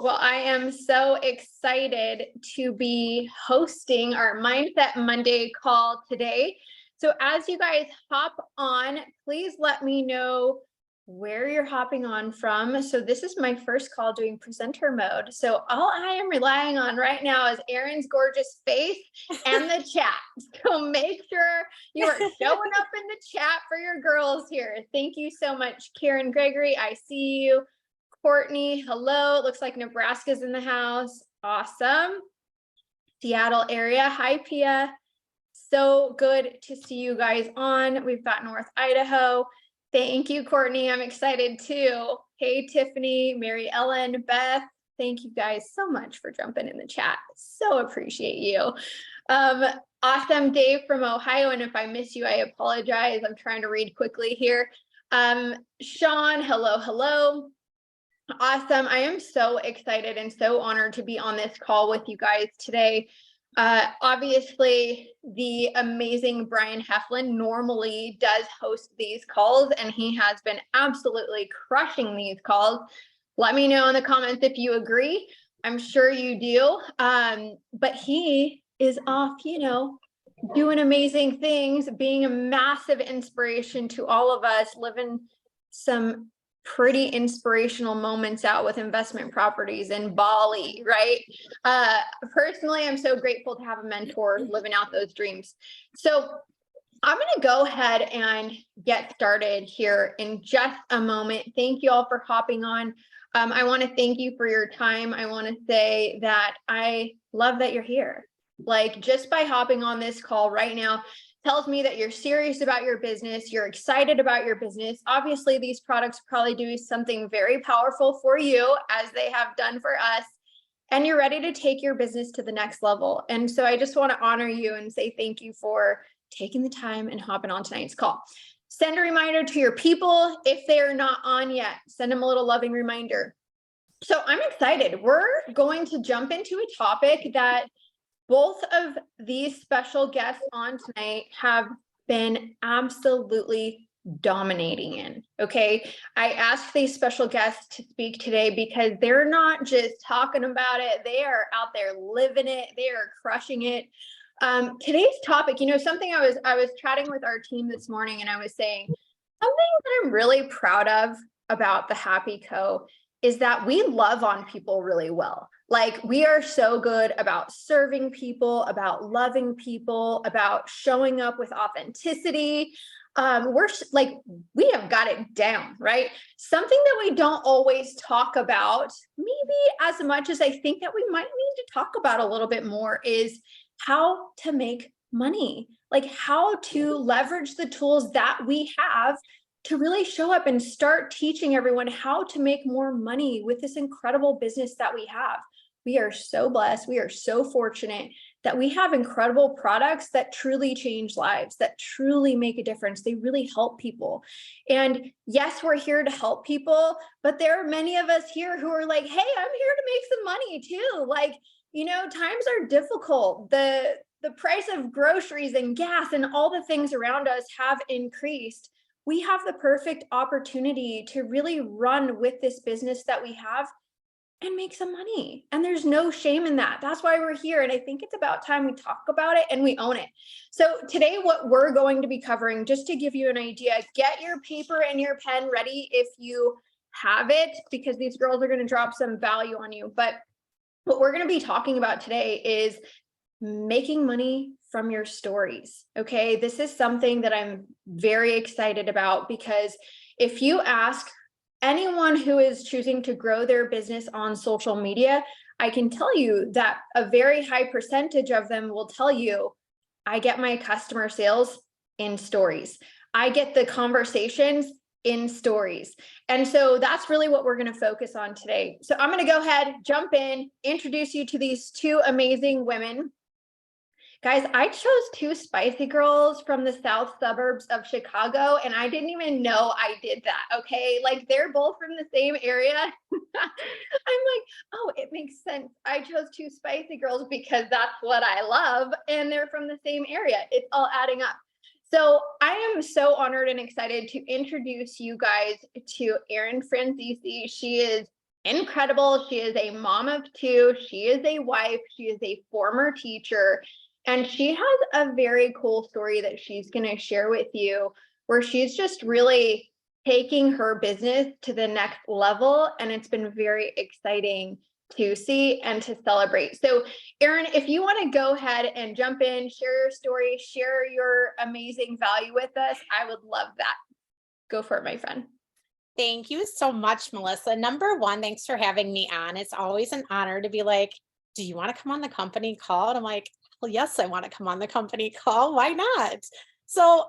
Well, I am so excited to be hosting our Mindset Monday call today. So as you guys hop on, please let me know where you're hopping on from. So this is my first call doing presenter mode. So all I am relying on right now is Erin's gorgeous face and the chat. So make sure you are showing up in the chat for your girls here. Thank you so much, Karen Gregory. I see you. Courtney, hello. It looks like Nebraska's in the house. Awesome. Seattle area. Hi, Pia. So good to see you guys on. We've got North Idaho. Thank you, Courtney. I'm excited too. Hey, Tiffany, Mary Ellen, Beth. Thank you guys so much for jumping in the chat. So appreciate you. Awesome. Dave from Ohio. And if I miss you, I apologize. I'm trying to read quickly here. Sean, hello, hello. Awesome. I am so excited and so honored to be on this call with you guys today. Obviously, the amazing Brian Heflin normally does host these calls, and he has been absolutely crushing these calls. Let me know in the comments if you agree. I'm sure you do. But he is off, doing amazing things, being a massive inspiration to all of us, living some pretty inspirational moments out with investment properties in Bali, right? Personally, I'm so grateful to have a mentor living out those dreams. So I'm going to go ahead and get started here in just a moment. Thank you all for hopping on. I want to thank you for your time. I want to say that I love that you're here. Like, just by hopping on this call right now tells me that you're serious about your business, you're excited about your business. Obviously, these products probably do something very powerful for you, as they have done for us, and you're ready to take your business to the next level. And so I just want to honor you and say thank you for taking the time and hopping on tonight's call. Send a reminder to your people. If they're not on yet, send them a little loving reminder. So I'm excited. We're going to jump into a topic that both of these special guests on tonight have been absolutely dominating in, okay? I asked these special guests to speak today because they're not just talking about it, they are out there living it, they are crushing it. Today's topic, something I was chatting with our team this morning, and I was saying, something that I'm really proud of about the Happy Co is that we love on people really well. Like, we are so good about serving people, about loving people, about showing up with authenticity. We have got it down, right? Something that we don't always talk about, maybe as much as I think that we might need to talk about a little bit more, is how to make money, like how to leverage the tools that we have to really show up and start teaching everyone how to make more money with this incredible business that we have. We are so blessed. We are so fortunate that we have incredible products that truly change lives, that truly make a difference. They really help people. And yes, we're here to help people, but there are many of us here who are like, hey, I'm here to make some money too. Like, times are difficult. The price of groceries and gas and all the things around us have increased. We have the perfect opportunity to really run with this business that we have and make some money. And there's no shame in that. That's why we're here. And I think it's about time we talk about it and we own it. So today, what we're going to be covering, just to give you an idea, get your paper and your pen ready if you have it, because these girls are going to drop some value on you. But what we're going to be talking about today is making money from your stories. Okay. This is something that I'm very excited about, because if you ask anyone who is choosing to grow their business on social media, I can tell you that a very high percentage of them will tell you, I get my customer sales in stories. I get the conversations in stories. And so that's really what we're going to focus on today. So I'm going to go ahead, jump in, introduce you to these two amazing women. Guys, I chose two spicy girls from the south suburbs of Chicago, and I didn't even know I did that, okay? Like, they're both from the same area. I'm like, oh, it makes sense. I chose two spicy girls because that's what I love, and they're from the same area. It's all adding up. So I am so honored and excited to introduce you guys to Erin Franzese. She is incredible. She is a mom of two. She is a wife. She is a former teacher. And she has a very cool story that she's going to share with you, where she's just really taking her business to the next level. And it's been very exciting to see and to celebrate. So, Erin, if you want to go ahead and jump in, share your story, share your amazing value with us, I would love that. Go for it, my friend. Thank you so much, Melissa. Number one, thanks for having me on. It's always an honor to be like, do you want to come on the company call? And I'm like, well, yes, I want to come on the company call. Why not? So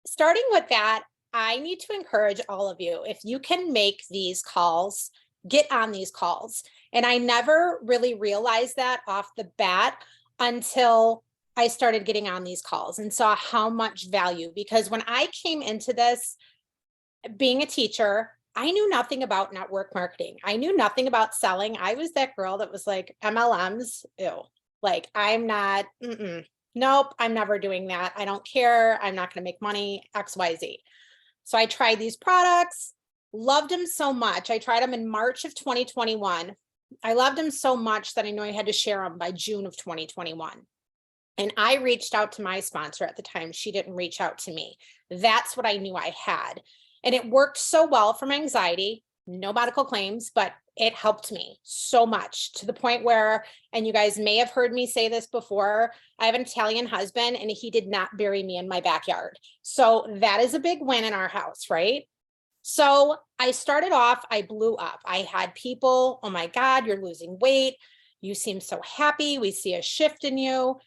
starting with that, I need to encourage all of you, if you can make these calls, get on these calls. And I never really realized that off the bat until I started getting on these calls and saw how much value, because when I came into this, being a teacher, I knew nothing about network marketing. I knew nothing about selling. I was that girl that was like, MLMs, ew. Like, I'm not, nope, I'm never doing that. I don't care. I'm not going to make money, XYZ. So I tried these products, loved them so much. I tried them in March of 2021. I loved them so much that I knew I had to share them by June of 2021. And I reached out to my sponsor at the time. She didn't reach out to me. That's what I knew I had. And it worked so well for my anxiety, no medical claims, but it helped me so much to the point where, and you guys may have heard me say this before, I have an Italian husband and he did not bury me in my backyard. So that is a big win in our house, right? So I started off, I blew up. I had people, oh my God, you're losing weight. You seem so happy. We see a shift in you.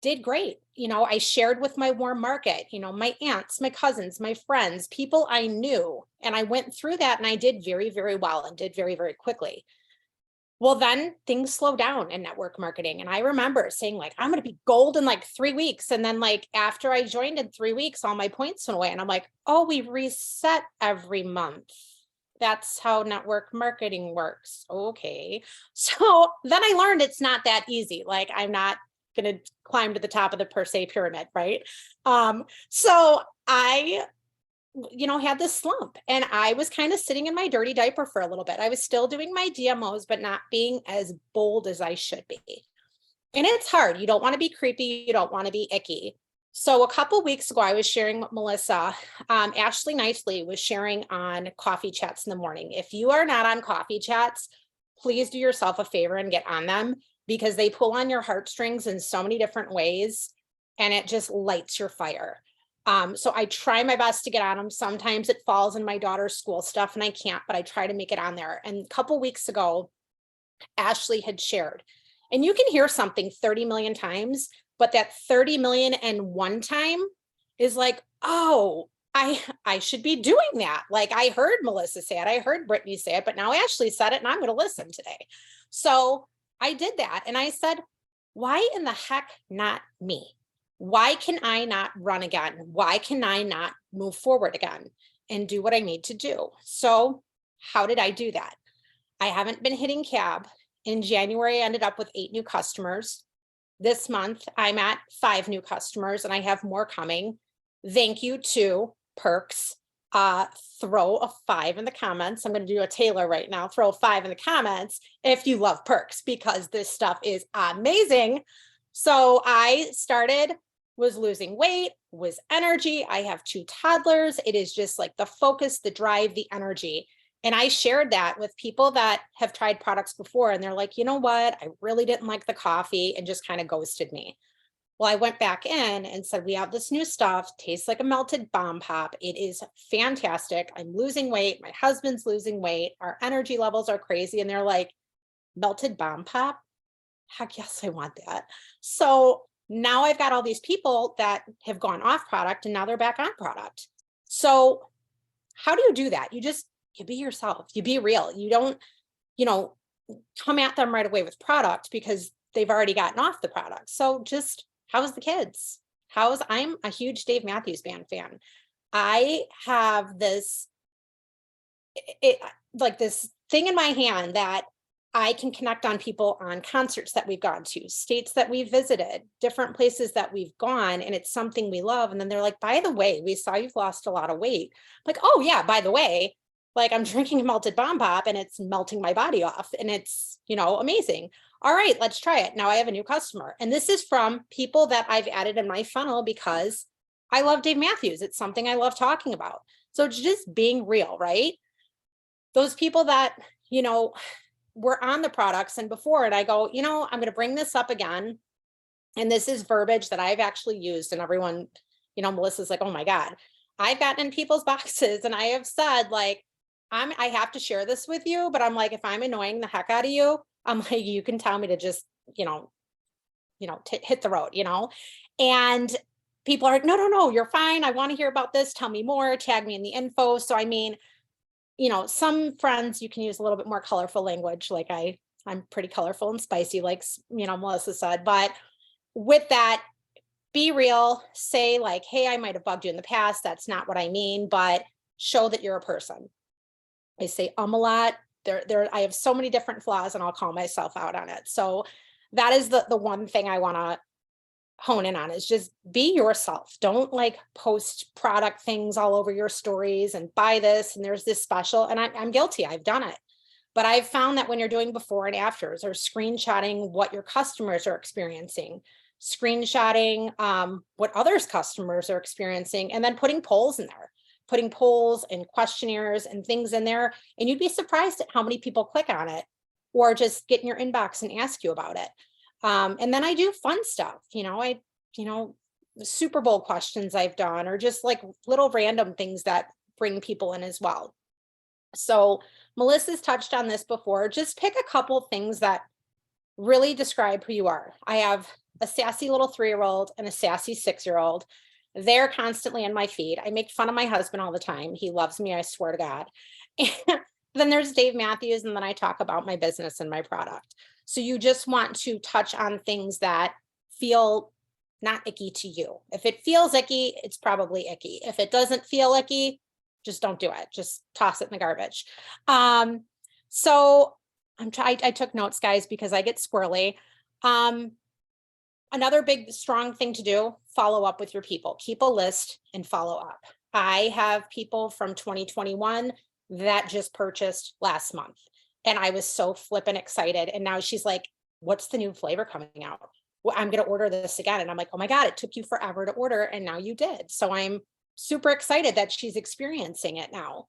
Did great. You know, I shared with my warm market, you know, my aunts, my cousins, my friends, people I knew. And I went through that and I did very, very well and did very, very quickly. Well, then things slow down in network marketing. And I remember saying like, I'm going to be gold in like 3 weeks. And then like after I joined in 3 weeks, all my points went away. And I'm like, oh, we reset every month. That's how network marketing works. Okay. So then I learned it's not that easy. Like, I'm not going to climb to the top of the per se pyramid, right? So I, had this slump and I was kind of sitting in my dirty diaper for a little bit. I was still doing my DMOs, but not being as bold as I should be. And it's hard. You don't want to be creepy. You don't want to be icky. So a couple of weeks ago, I was sharing with Melissa. Ashley Nicely was sharing on coffee chats in the morning. If you are not on coffee chats, please do yourself a favor and get on them, because they pull on your heartstrings in so many different ways and it just lights your fire. So I try my best to get on them. Sometimes it falls in my daughter's school stuff and I can't, but I try to make it on there. And a couple weeks ago, Ashley had shared, and you can hear something 30 million times, but that 30 million and one time is like, oh, I should be doing that. Like, I heard Melissa say it, I heard Brittany say it, but now Ashley said it and I'm going to listen today. So I did that. And I said, why in the heck not me? Why can I not run again? Why can I not move forward again and do what I need to do? So how did I do that? I haven't been hitting cab. In January, I ended up with 8 new customers. This month, I'm at 5 new customers and I have more coming. Thank you to Perks. Throw a 5 in the comments. I'm going to do a Taylor right now. Throw a 5 in the comments if you love Perks, because this stuff is amazing. So I was losing weight, was energy. I have 2 toddlers. It is just like the focus, the drive, the energy. And I shared that with people that have tried products before. And they're like, you know what? I really didn't like the coffee, and just kind of ghosted me. Well, I went back in and said, we have this new stuff, tastes like a melted bomb pop. It is fantastic. I'm losing weight. My husband's losing weight. Our energy levels are crazy. And they're like, melted bomb pop? Heck yes, I want that. So now I've got all these people that have gone off product and now they're back on product. So how do you do that? You be yourself. You be real. You don't, come at them right away with product because they've already gotten off the product. So just, how's the kids? I'm a huge Dave Matthews Band fan. I have this thing in my hand that I can connect on people on concerts that we've gone to, states that we've visited, different places that we've gone, and it's something we love. And then they're like, by the way, we saw you've lost a lot of weight. I'm like, oh yeah, by the way, Like I'm drinking a melted bomb pop and it's melting my body off and it's, amazing. All right, let's try it. Now I have a new customer. And this is from people that I've added in my funnel because I love Dave Matthews. It's something I love talking about. So it's just being real, right? Those people that, were on the products and before it, I go, I'm going to bring this up again. And this is verbiage that I've actually used, and everyone, Melissa's like, oh my God, I've gotten in people's boxes and I have said, like, I have to share this with you, but I'm like, if I'm annoying the heck out of you, I'm like, you can tell me to just, hit the road, and people are like, no, you're fine. I want to hear about this. Tell me more, tag me in the info. So, I mean, some friends, you can use a little bit more colorful language. Like I'm pretty colorful and spicy, like, Melissa said, but with that, be real, say like, hey, I might have bugged you in the past. That's not what I mean, but show that you're a person. I say a lot. I have so many different flaws and I'll call myself out on it. So that is the one thing I want to hone in on is just be yourself. Don't like post product things all over your stories and buy this and there's this special. And I'm guilty. I've done it. But I've found that when you're doing before and afters or screenshotting what your customers are experiencing, screenshotting what others customers are experiencing, and then putting polls in there, putting polls and questionnaires and things in there. And you'd be surprised at how many people click on it or just get in your inbox and ask you about it. And then I do fun stuff, Super Bowl questions I've done, or just like little random things that bring people in as well. So Melissa's touched on this before. Just pick a couple things that really describe who you are. I have a sassy little 3-year-old and a sassy 6-year-old. They're constantly in my feed. I make fun of my husband all the time. He loves me, I swear to God. And then there's Dave Matthews, and then I talk about my business and my product. So you just want to touch on things that feel not icky to you. If it feels icky, it's probably icky. If it doesn't feel icky, just don't do it. Just toss it in the garbage. So I took notes, guys, because I get squirrely. Another big, strong thing to do, follow up with your people. Keep a list and follow up. I have people from 2021 that just purchased last month. And I was so flippin' excited. And now she's like, what's the new flavor coming out? Well, I'm going to order this again. And I'm like, oh my God, it took you forever to order. And now you did. So I'm super excited that she's experiencing it now.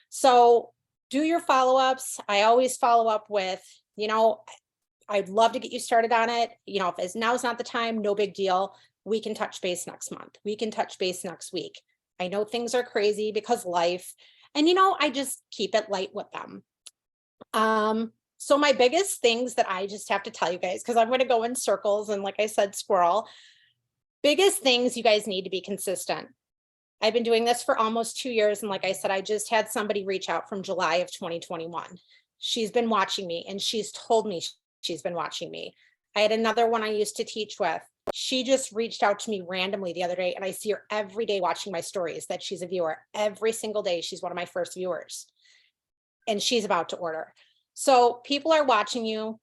So do your follow-ups. I always follow up with, I'd love to get you started on it. If now's not the time, no big deal. We can touch base next month. We can touch base next week. I know things are crazy because life, and I just keep it light with them. So my biggest things that I just have to tell you guys, because I'm going to go in circles and like I said, squirrel, biggest things, you guys need to be consistent. I've been doing this for almost 2 years. And like I said, I just had somebody reach out from July of 2021. She's been watching me and she's told me she's been watching me. I had another one I used to teach with. She just reached out to me randomly the other day, and I see her every day watching my stories that she's a viewer. Every single day, she's one of my first viewers, and she's about to order. So people are watching you.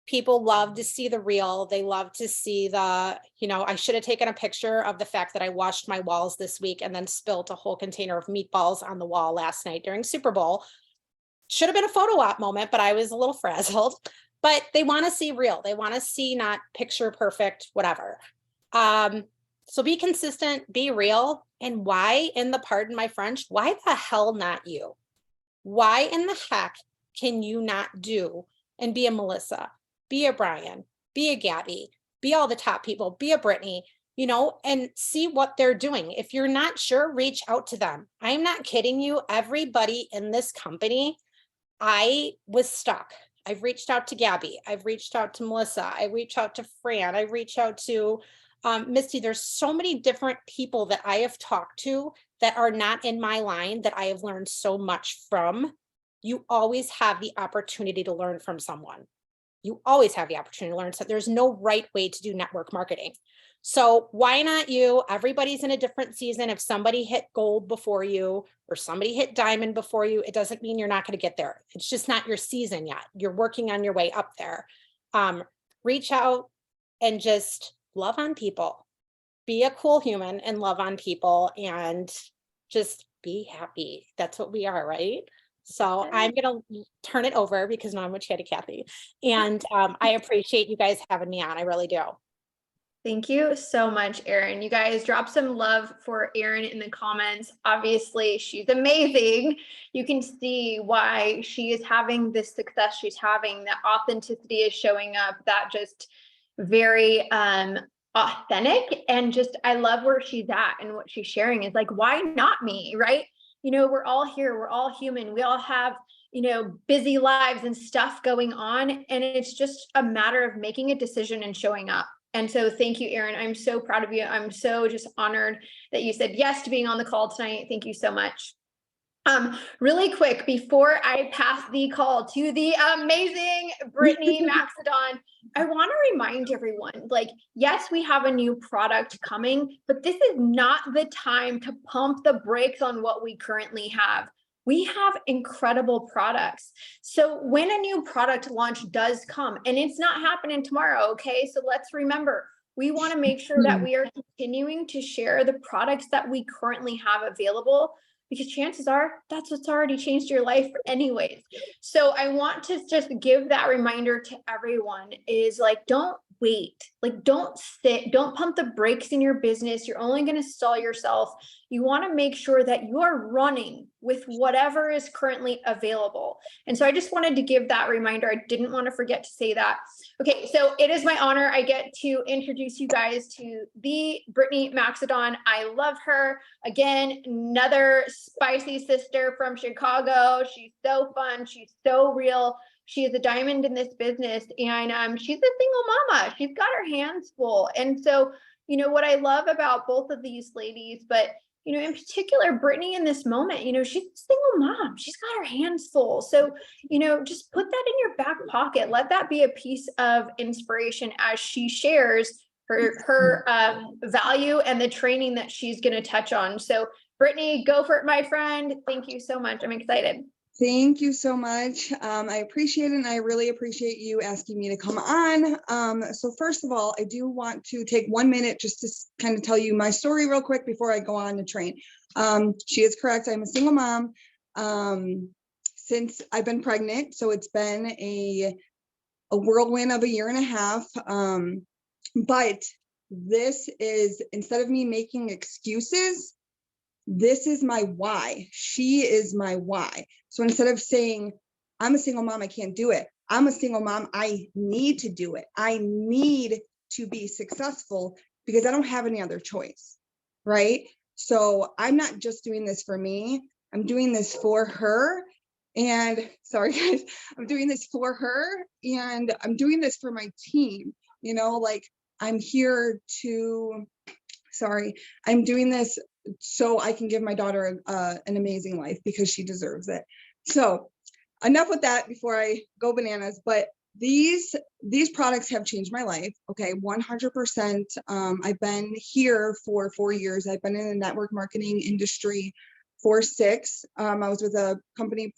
People love to see the real. They love to see the, I should have taken a picture of the fact that I washed my walls this week and then spilt a whole container of meatballs on the wall last night during Super Bowl. Should have been a photo op moment, but I was a little frazzled. But they want to see real. They want to see not picture perfect, whatever. So be consistent, be real. And why, in the pardon my French, why the hell not you? Why in the heck can you not do and be a Melissa, be a Brian, be a Gabby, be all the top people, be a Brittany, and see what they're doing. If you're not sure, reach out to them. I'm not kidding you. Everybody in this company, I was stuck. I've reached out to Gabby. I've reached out to Melissa. I reached out to Fran. I reached out to Misty. There's so many different people that I have talked to that are not in my line that I have learned so much from. You always have the opportunity to learn from someone. You always have the opportunity to learn. So there's no right way to do network marketing. So why not you? Everybody's in a different season. If somebody hit gold before you or somebody hit diamond before you, it doesn't mean you're not going to get there. It's just not your season yet. You're working on your way up there. Reach out and just love on people. Be a cool human and love on people and just be happy. That's what we are, right? So I'm going to turn it over because now I'm going to chat to Kathy. And I appreciate you guys having me on. I really do. Thank you so much, Erin. You guys drop some love for Erin in the comments. Obviously, she's amazing. You can see why she is having this success she's having. That authenticity is showing up, that just very authentic, and just I love where she's at and what she's sharing is like, why not me, right? You know, we're all here, we're all human, we all have, you know, busy lives and stuff going on, and it's just a matter of making a decision and showing up. And so thank you, Erin. I'm so proud of you. I'm so just honored that you said yes to being on the call tonight. Thank you so much. Really quick, before I pass the call to the amazing Brittany Maxedon, I want to remind everyone, like, yes, we have a new product coming, but this is not the time to pump the brakes on what we currently have. We have incredible products. So when a new product launch does come, and it's not happening tomorrow, okay? So let's remember, we want to make sure that we are continuing to share the products that we currently have available, because chances are that's what's already changed your life anyways. So I want to just give that reminder to everyone is like, don't wait, like don't sit, don't pump the brakes in your business. You're only going to stall yourself. You want to make sure that you are running with whatever is currently available. And so I just wanted to give that reminder. I didn't want to forget to say that. Okay, so it is my honor. I get to introduce you guys to the Brittany Maxedon. I love her. Again, another spicy sister from Chicago. She's so fun. She's so real. She is a diamond in this business, and she's a single mama. She's got her hands full. And so, you know, what I love about both of these ladies, but you know, in particular, Brittany in this moment, you know, she's a single mom. She's got her hands full. So, you know, just put that in your back pocket. Let that be a piece of inspiration as she shares her value and the training that she's going to touch on. So, Brittany, go for it, my friend. Thank you so much. I'm excited. Thank you so much. I appreciate it, and I really appreciate you asking me to come on. So first of all, I do want to take 1 minute just to kind of tell you my story real quick before I go on to train. She is correct. I'm a single mom since I've been pregnant. So it's been a whirlwind of a year and a half. But this is, instead of me making excuses, this is my why. She is my why. So instead of saying, I'm a single mom, I can't do it, I'm a single mom, I need to do it. I need to be successful because I don't have any other choice, right? So I'm not just doing this for me, I'm doing this for her. And sorry, guys, I'm doing this for her, and I'm doing this for my team. You know, like I'm here to, I'm doing this so I can give my daughter an amazing life because she deserves it. So enough with that before I go bananas, but these products have changed my life. Okay, 100%. I've been here for 4 years. I've been in the network marketing industry for 6. I was with a company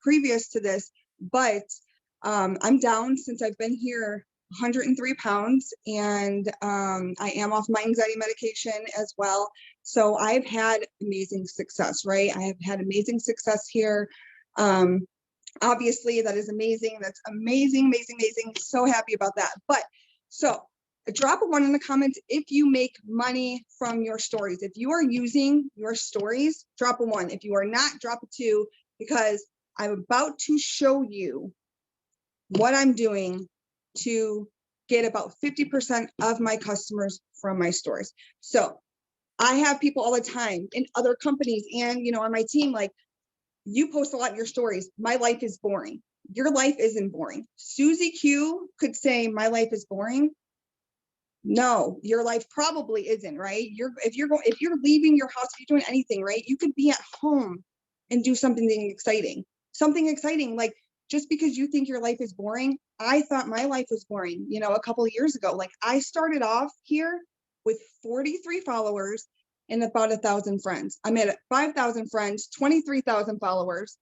previous to this, but I'm down since I've been here 103 pounds, and I am off my anxiety medication as well. So I've had amazing success, right? I have had amazing success here. Obviously that is amazing. That's amazing, amazing, amazing. So happy about that. But so drop a 1 in the comments if you make money from your stories. If you are using your stories, drop a 1. If you are not, drop a 2, because I'm about to show you what I'm doing to get about 50% of my customers from my stores. So I have people all the time in other companies and, you know, on my team, like, you post a lot in your stories. My life is boring. Your life isn't boring. Susie Q could say my life is boring. No, your life probably isn't, right? If you're leaving your house, if you're doing anything, right? You could be at home and do something exciting. Something exciting, like, just because you think your life is boring, I thought my life was boring, you know, a couple of years ago. Like, I started off here with 43 followers and about 1,000 friends. I'm at 5,000 friends, 23,000 followers.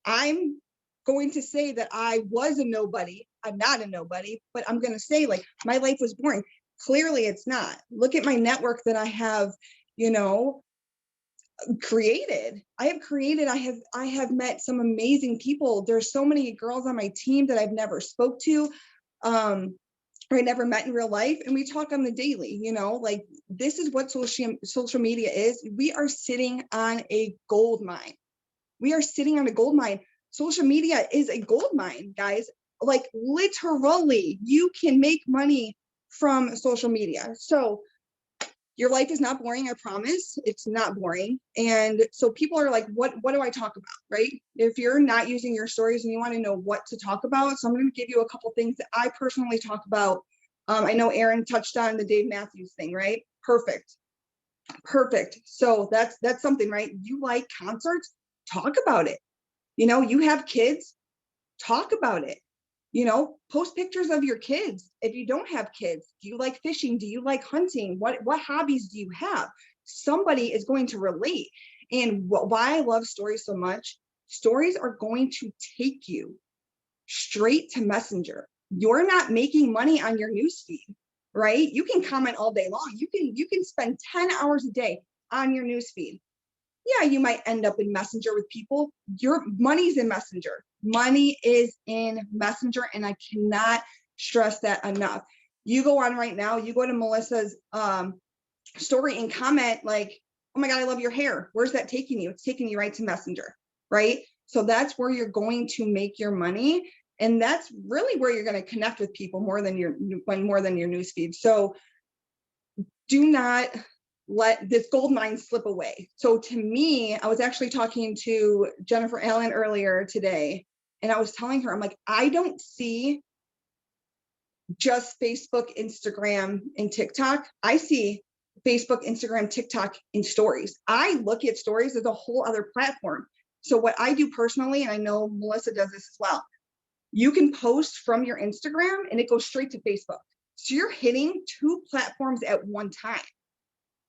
I'm going to say that I was a nobody. I'm not a nobody, but I'm going to say, like, my life was boring. Clearly it's not. Look at my network that I have, you know, created. I have met some amazing people. There's so many girls on my team that I've never spoke to, or I never met in real life, and we talk on the daily. Like, this is what social media is. We are sitting on a gold mine. Social media is a gold mine, guys. Like, literally, you can make money from social media. So your life is not boring, I promise. It's not boring. And so people are like, what do I talk about, right? If you're not using your stories and you want to know what to talk about, so I'm going to give you a couple things that I personally talk about. I know Erin touched on the Dave Matthews thing, right? Perfect. So that's something, right? You like concerts, talk about it. You have kids, talk about it. Post pictures of your kids. If you don't have kids, do you like fishing? Do you like hunting? What hobbies do you have? Somebody is going to relate. And why I love stories so much, stories are going to take you straight to Messenger. You're not making money on your newsfeed, right? You can comment all day long. You can spend 10 hours a day on your newsfeed. Yeah, you might end up in Messenger with people. Your money's in Messenger. Money is in Messenger, and I cannot stress that enough. You go on right now, you go to Melissa's story and comment like, oh my God, I love your hair. Where's that taking you? It's taking you right to Messenger, right? So that's where you're going to make your money. And that's really where you're going to connect with people more than your newsfeed. So do not let this gold mine slip away. So to me, I was actually talking to Jennifer Allen earlier today, and I was telling her, I'm like, I don't see just Facebook, Instagram, and TikTok. I see Facebook, Instagram, TikTok, and stories. I look at stories as a whole other platform. So what I do personally, and I know Melissa does this as well, you can post from your Instagram and it goes straight to Facebook. So you're hitting two platforms at one time.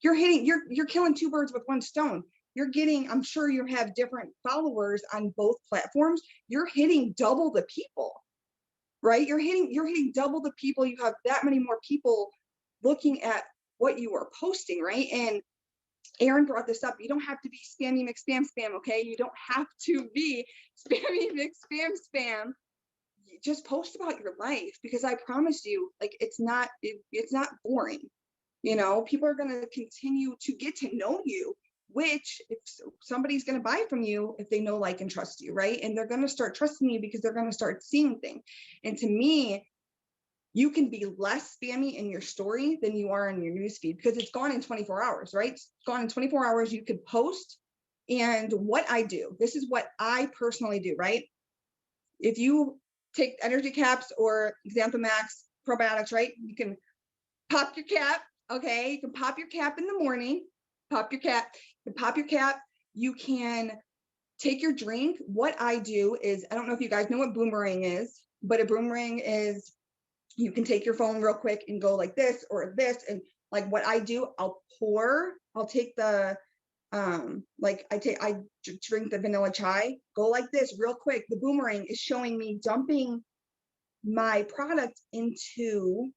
You're killing two birds with one stone. You're getting, I'm sure you have different followers on both platforms. You're hitting double the people, right? You're hitting double the people. You have that many more people looking at what you are posting, right? And Erin brought this up. You don't have to be spammy McSpam, okay? You don't have to be spammy McSpam. Just post about your life, because I promise you, like, it's not boring. People are going to continue to get to know you, which if somebody's going to buy from you, if they know, like, and trust you, right? And they're going to start trusting you because they're going to start seeing things. And to me, you can be less spammy in your story than you are in your newsfeed, because it's gone in 24 hours, right? It's gone in 24 hours. You could post. And what I do, this is what I personally do, right? If you take energy caps or Xanthamax probiotics, right? You can pop your cap. Okay, you can pop your cap in the morning. Pop your cap. You can take your drink. What I do is, I don't know if you guys know what boomerang is, but a boomerang is, you can take your phone real quick and go like this or this. And like what I do, I'll take the, I drink the vanilla chai, go like this real quick. The boomerang is showing me dumping my product into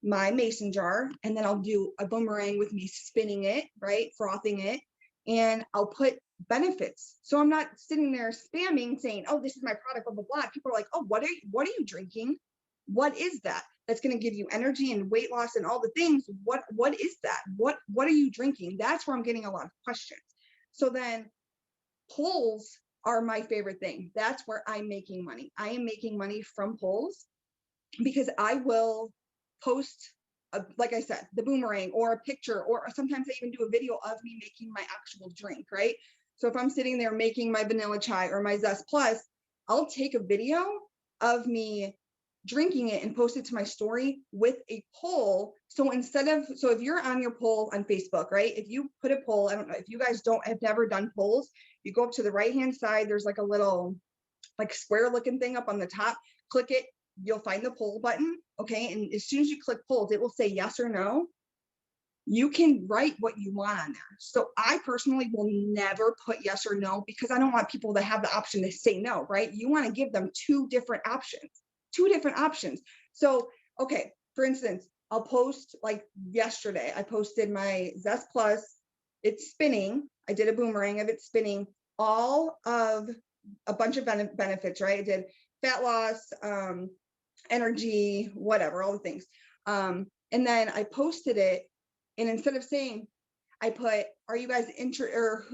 my mason jar, and then I'll do a boomerang with me spinning it, right, frothing it, and I'll put benefits. So I'm not sitting there spamming saying, oh, this is my product, blah blah blah. People are like, oh, what are you drinking? What is that? That's going to give you energy and weight loss and all the things. What is that? What are you drinking? That's where I'm getting a lot of questions. So then polls are my favorite thing. That's where I'm making money. I am making money from polls, because I will post, like I said, the boomerang or a picture, or sometimes I even do a video of me making my actual drink, right? So if I'm sitting there making my vanilla chai or my Zest Plus, I'll take a video of me drinking it and post it to my story with a poll. So if you're on your poll on Facebook, right? If you put a poll, I don't know if you guys have never done polls, you go up to the right-hand side, there's like a little like square looking thing up on the top, click it, you'll find the poll button. Okay. And as soon as you click polls, it will say yes or no. You can write what you want on there. So I personally will never put yes or no, because I don't want people to have the option to say no, right? You want to give them two different options. So, okay, for instance, I'll post, like yesterday, I posted my Zest Plus. It's spinning. I did a boomerang of it spinning all of a bunch of benefits, right? I did fat loss, energy, whatever, all the things. And then I posted it, and instead of saying, I put, are you guys interested, or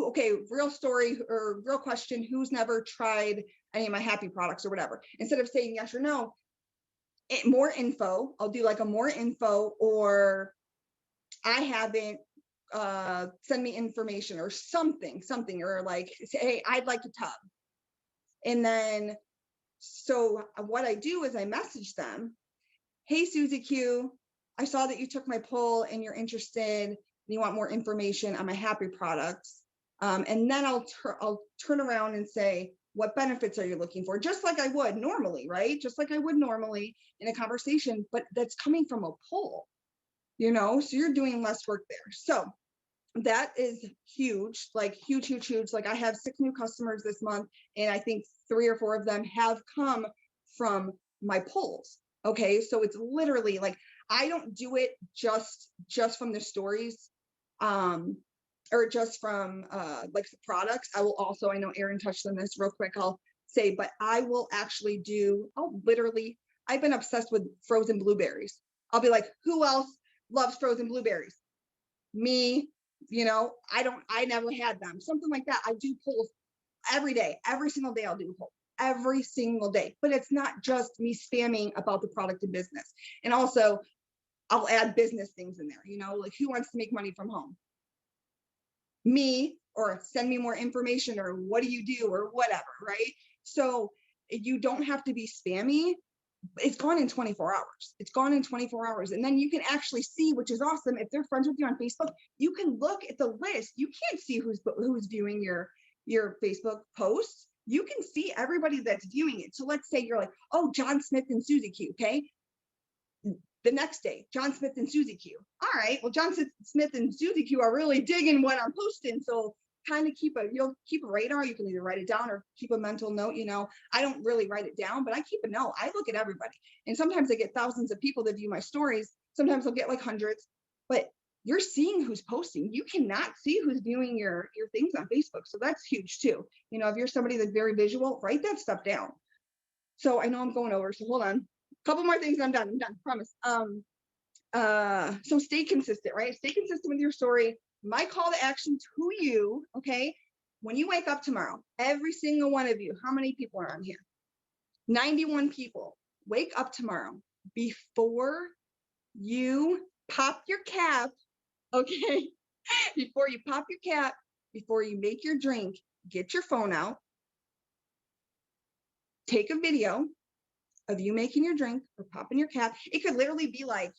okay, real story or real question, who's never tried any of my happy products or whatever. Instead of saying yes or no, more info, I'll do like a more info, or I haven't, send me information or something, or like say, hey, I'd like a tub. And then, so what I do is I message them, hey, Susie Q, I saw that you took my poll and you're interested and you want more information on my happy products. And then I'll turn around and say, what benefits are you looking for? Just like I would normally, right? Just like I would normally in a conversation, but that's coming from a poll, you know, so you're doing less work there. So that is huge, like huge. Like I have 6 new customers this month, and I think 3 or 4 of them have come from my polls. Okay, so it's literally like, I don't do it just from the stories, or just from like the products. I will also, I know Erin touched on this real quick, I'll say, but I will actually do, I've been obsessed with frozen blueberries. I'll be like, who else loves frozen blueberries? Me, you know, I never had them, something like that. I do polls every day, every single day. I'll do a poll every single day, but it's not just me spamming about the product and business. And also I'll add business things in there, you know, like who wants to make money from home? Me, or send me more information, or what do you do, or whatever, right? So you don't have to be spammy. It's gone in 24 hours. It's gone in 24 hours. And then you can actually see, which is awesome. If they're friends with you on Facebook, you can look at the list. You can't see who's viewing your Facebook posts. You can see everybody that's viewing it. So let's say you're like, oh, John Smith and Susie Q. Okay. The next day, John Smith and Susie Q. All right. Well, John Smith and Susie Q are really digging what I'm posting. So kind of keep a radar. You can either write it down or keep a mental note. You know, I don't really write it down, but I keep a note. I look at everybody, and sometimes I get thousands of people that view my stories. Sometimes I'll get like hundreds, but you're seeing who's posting. You cannot see who's viewing your things on Facebook. So that's huge too. You know, if you're somebody that's very visual, write that stuff down. So I know I'm going over, so hold on. A couple more things, I'm done, promise. So stay consistent, right? Stay consistent with your story. My call to action to you, okay? When you wake up tomorrow, every single one of you, how many people are on here? 91 people. Wake up tomorrow before you pop your cap, okay? Before you pop your cap, before you make your drink, get your phone out, take a video of you making your drink or popping your cap. It could literally be like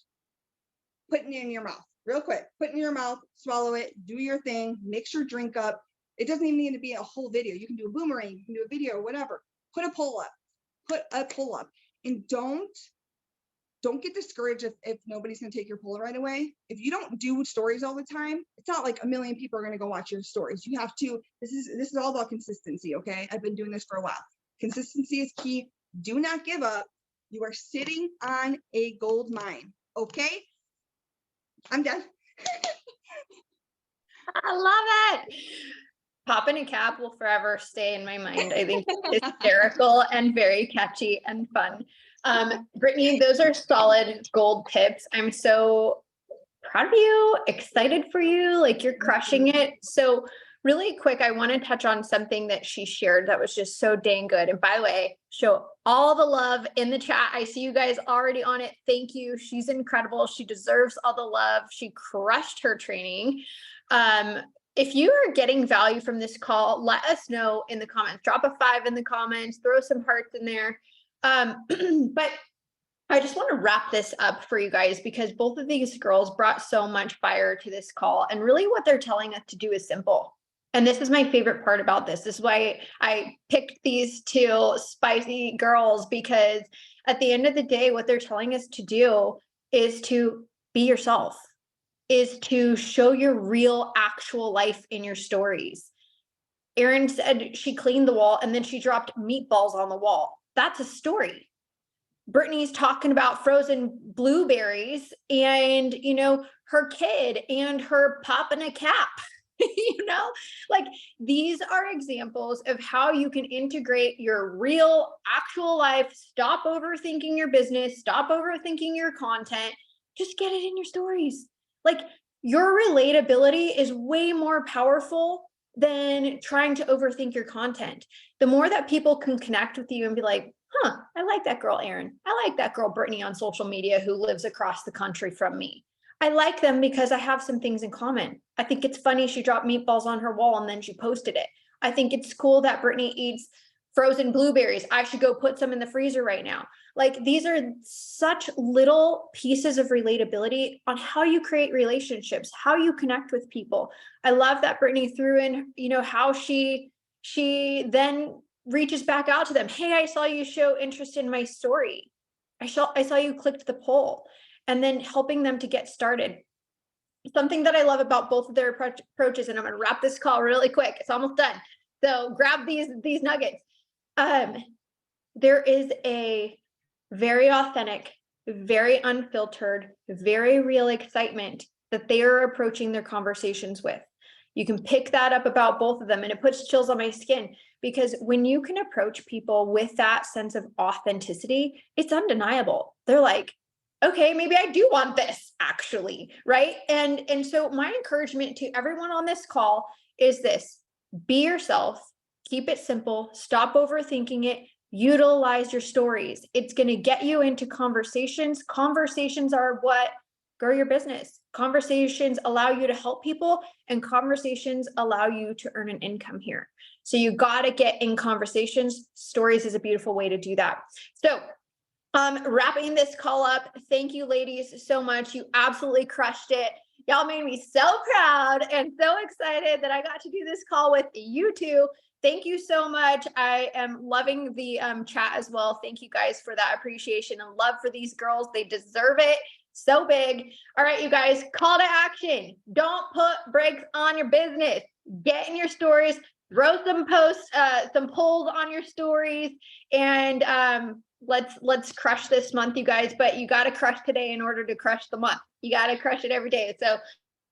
putting it in your mouth real quick, put it in your mouth, swallow it, do your thing, mix your drink up. It doesn't even need to be a whole video. You can do a boomerang, you can do a video, whatever. Put a poll up, and don't get discouraged if nobody's going to take your poll right away. If you don't do stories all the time, it's not like a million people are going to go watch your stories. You have to, this is all about consistency. Okay. I've been doing this for a while. Consistency is key. Do not give up. You are sitting on a gold mine. Okay. I'm done. I love it. Popping a cap will forever stay in my mind. I think it's hysterical and very catchy and fun. Brittany, those are solid gold tips. I'm so proud of you, excited for you, like you're crushing it. So really quick, I want to touch on something that she shared that was just so dang good. And by the way, show all the love in the chat. I see you guys already on it. Thank you. She's incredible. She deserves all the love. She crushed her training. If you are getting value from this call, let us know in the comments. Drop a 5 in the comments, throw some hearts in there. But I just want to wrap this up for you guys because both of these girls brought so much fire to this call. And really what they're telling us to do is simple. And this is my favorite part about this. This is why I picked these 2 spicy girls, because at the end of the day, what they're telling us to do is to be yourself, is to show your real actual life in your stories. Erin said she cleaned the wall and then she dropped meatballs on the wall. That's a story. Brittany's talking about frozen blueberries and, you know, her kid and her popping a cap. You know, like these are examples of how you can integrate your real actual life. Stop overthinking your business, stop overthinking your content, just get it in your stories. Like your relatability is way more powerful than trying to overthink your content. The more that people can connect with you and be like, huh, I like that girl, Erin. I like that girl, Brittany, on social media who lives across the country from me. I like them because I have some things in common. I think it's funny she dropped meatballs on her wall and then she posted it. I think it's cool that Brittany eats frozen blueberries. I should go put some in the freezer right now. Like these are such little pieces of relatability on how you create relationships, how you connect with people. I love that Brittany threw in, you know, how she then reaches back out to them. Hey, I saw you show interest in my story. I saw you clicked the poll, and then helping them to get started. Something that I love about both of their approaches, and I'm going to wrap this call really quick. It's almost done. So grab these nuggets. There is a very authentic, very unfiltered, very real excitement that they are approaching their conversations with. You can pick that up about both of them, and it puts chills on my skin, because when you can approach people with that sense of authenticity, it's undeniable. They're like, okay, maybe I do want this actually, right? And so my encouragement to everyone on this call is this: be yourself, keep it simple, stop overthinking it, utilize your stories. It's going to get you into conversations. Conversations are what grow your business. Conversations allow you to help people, and conversations allow you to earn an income here. So you got to get in conversations. Stories is a beautiful way to do that. So wrapping this call up, thank you ladies so much. You absolutely crushed it. Y'all made me so proud and so excited that I got to do this call with you two. Thank you so much. I am loving the chat as well. Thank you guys for that appreciation and love for these girls. They deserve it so big. All right, you guys, call to action. Don't put brakes on your business. Get in your stories, throw some posts, some polls on your stories, and let's crush this month, you guys. But you got to crush today in order to crush the month. You got to crush it every day. So